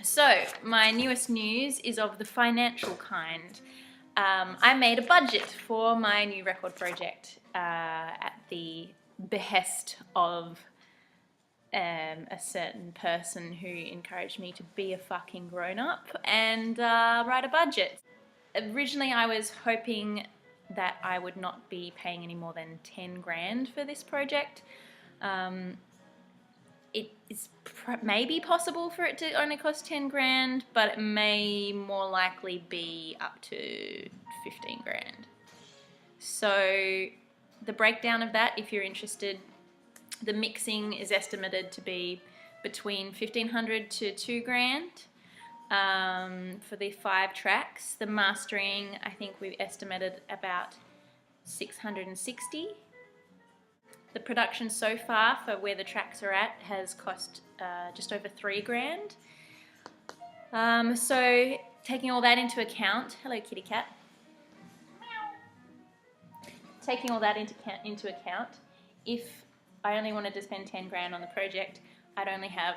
So, my newest news is of the financial kind. I made a budget for my new record project at the behest of a certain person who encouraged me to be a fucking grown-up and write a budget. Originally, I was hoping that I would not be paying any more than 10 grand for this project. It is maybe possible for it to only cost 10 grand, but it may more likely be up to 15 grand. So the breakdown of that, if you're interested, the mixing is estimated to be between 1,500 to 2 grand for the 5 tracks. The mastering, I think we've estimated about 660. The production so far for where the tracks are at has cost just over 3 grand. So taking all that into account, hello kitty cat. Taking all that into account, if I only wanted to spend 10 grand on the project, I'd only have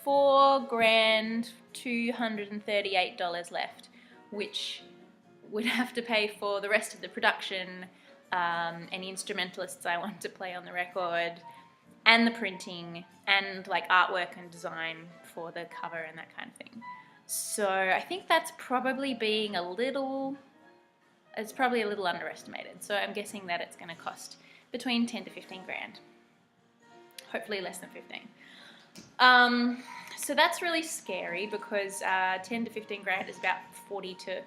$4,238 left, which would have to pay for the rest of the production, any instrumentalists I want to play on the record, and the printing, and like artwork and design for the cover and that kind of thing. So I think that's probably being it's probably a little underestimated. So I'm guessing that it's going to cost between 10 to 15 grand. Hopefully less than 15. So that's really scary because 10 to 15 grand is about 40 to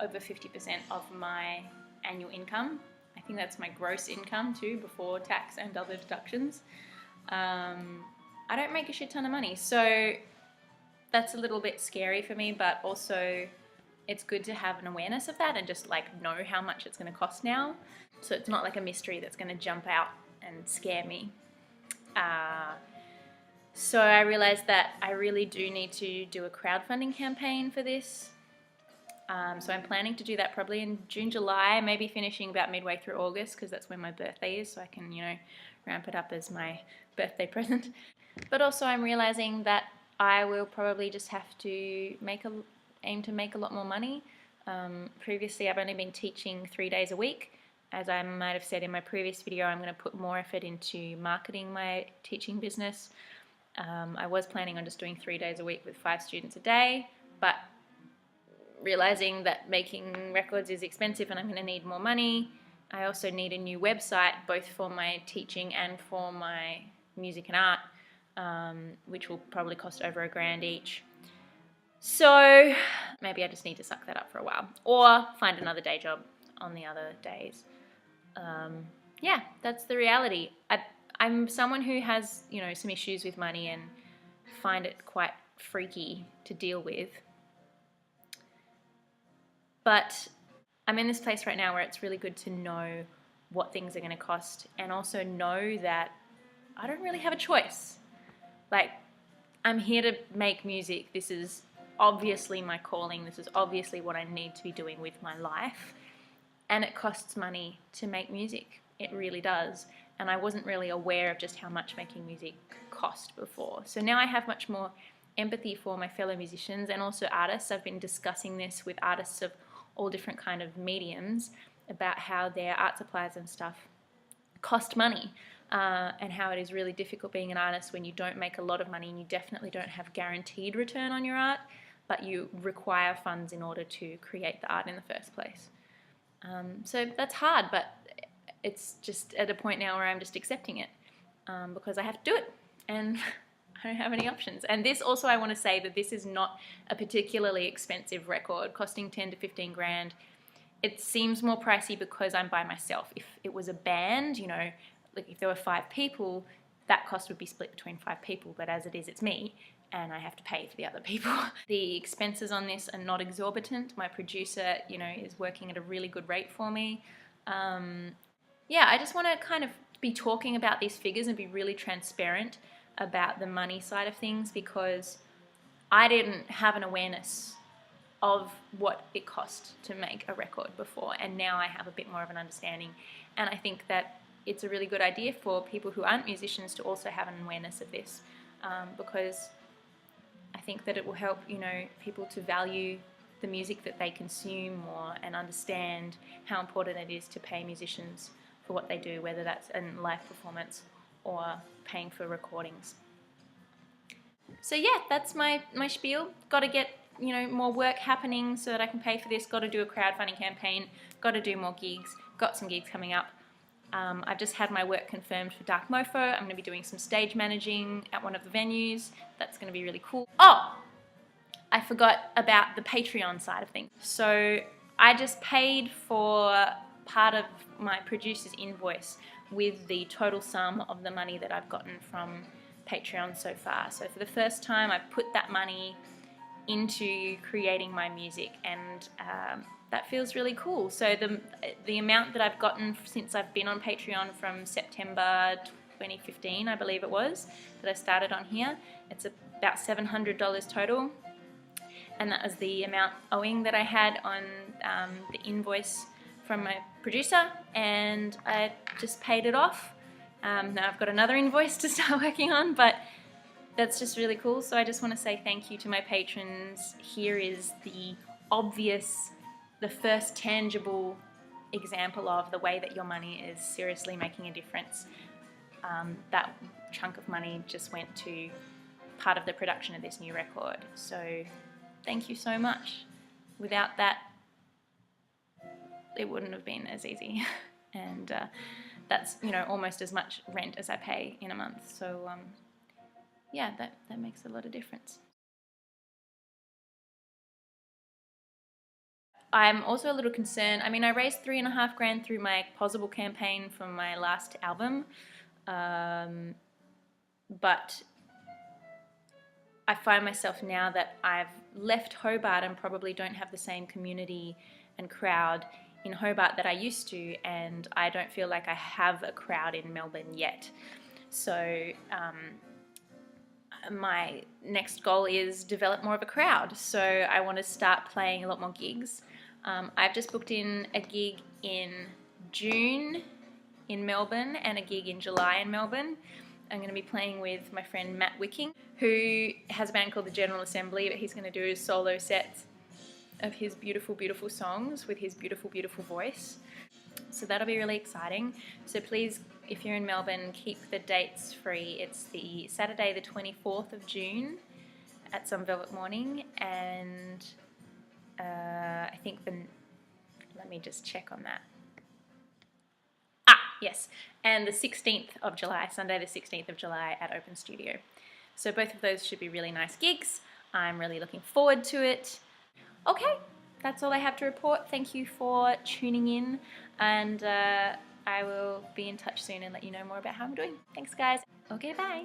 over 50% of my annual income. I think that's my gross income too, before tax and other deductions. I don't make a shit ton of money, so that's a little bit scary for me, but also it's good to have an awareness of that and just like know how much it's going to cost now. So it's not like a mystery that's going to jump out and scare me. So I realized that I really do need to do a crowdfunding campaign for this. So I'm planning to do that probably in June, July, maybe finishing about midway through August because that's when my birthday is, so I can, ramp it up as my birthday present. But also I'm realizing that I will probably just have to aim to make a lot more money. Previously I've only been teaching 3 days a week. As I might have said in my previous video, I'm going to put more effort into marketing my teaching business. I was planning on just doing 3 days a week with 5 students a day, but realizing that making records is expensive and I'm going to need more money. I also need a new website, both for my teaching and for my music and art, which will probably cost over $1 grand each. So maybe I just need to suck that up for a while or find another day job on the other days. Yeah, that's the reality. I'm someone who has, some issues with money and find it quite freaky to deal with. But I'm in this place right now where it's really good to know what things are going to cost and also know that I don't really have a choice. Like, I'm here to make music. This is obviously my calling. This is obviously what I need to be doing with my life. And it costs money to make music. It really does. And I wasn't really aware of just how much making music cost before. So now I have much more empathy for my fellow musicians and also artists. I've been discussing this with artists of all different kind of mediums about how their art supplies and stuff cost money, and how it is really difficult being an artist when you don't make a lot of money and you definitely don't have guaranteed return on your art, but you require funds in order to create the art in the first place. So that's hard, but it's just at a point now where I'm just accepting it because I have to do it and I don't have any options. And this also, I want to say that this is not a particularly expensive record, costing 10 to 15 grand. It seems more pricey because I'm by myself. If it was a band, like if there were 5 people, that cost would be split between 5 people, but as it is, it's me, and I have to pay for the other people. The expenses on this are not exorbitant. My producer, is working at a really good rate for me. Yeah, I just want to kind of be talking about these figures and be really transparent about the money side of things because I didn't have an awareness of what it cost to make a record before, and now I have a bit more of an understanding, and I think that it's a really good idea for people who aren't musicians to also have an awareness of this because I think that it will help, you know, people to value the music that they consume more and understand how important it is to pay musicians for what they do, whether that's in live performance or paying for recordings. So yeah, that's my spiel. Got to get, you know, more work happening so that I can pay for this. Got to do a crowdfunding campaign. Got to do more gigs. Got some gigs coming up. I've just had my work confirmed for Dark Mofo. I'm going to be doing some stage managing at one of the venues. That's going to be really cool. Oh, I forgot about the Patreon side of things. So I just paid for part of my producer's invoice with the total sum of the money that I've gotten from Patreon so far. So for the first time, I put that money into creating my music, and that feels really cool. So the amount that I've gotten since I've been on Patreon from September 2015, I believe it was, that I started on here, it's about $700 total, and that was the amount owing that I had on the invoice from my producer, and I just paid it off. Now I've got another invoice to start working on, but that's just really cool. So I just want to say thank you to my patrons. Here is the obvious, the first tangible example of the way that your money is seriously making a difference. That chunk of money just went to part of the production of this new record. So thank you so much. Without that, it wouldn't have been as easy. And that's, you know, almost as much rent as I pay in a month. So yeah, that makes a lot of difference. I'm also a little concerned. I mean, I raised $3.5 grand through my Possible campaign from my last album, but I find myself now that I've left Hobart and probably don't have the same community and crowd in Hobart that I used to, and I don't feel like I have a crowd in Melbourne yet. So my next goal is develop more of a crowd. So I want to start playing a lot more gigs. I've just booked in a gig in June in Melbourne and a gig in July in Melbourne. I'm going to be playing with my friend Matt Wicking, who has a band called the General Assembly, but he's going to do solo sets of his beautiful, beautiful songs with his beautiful, beautiful voice. So that'll be really exciting. So please, if you're in Melbourne, keep the dates free. It's the Saturday the 24th of June at Some Velvet Morning, and I think let me just check on that. Yes, and the 16th of July, Sunday the 16th of July at Open Studio. So both of those should be really nice gigs. I'm really looking forward to it. Okay, that's all I have to report. Thank you for tuning in, and I will be in touch soon and let you know more about how I'm doing. Thanks, guys. Okay, bye.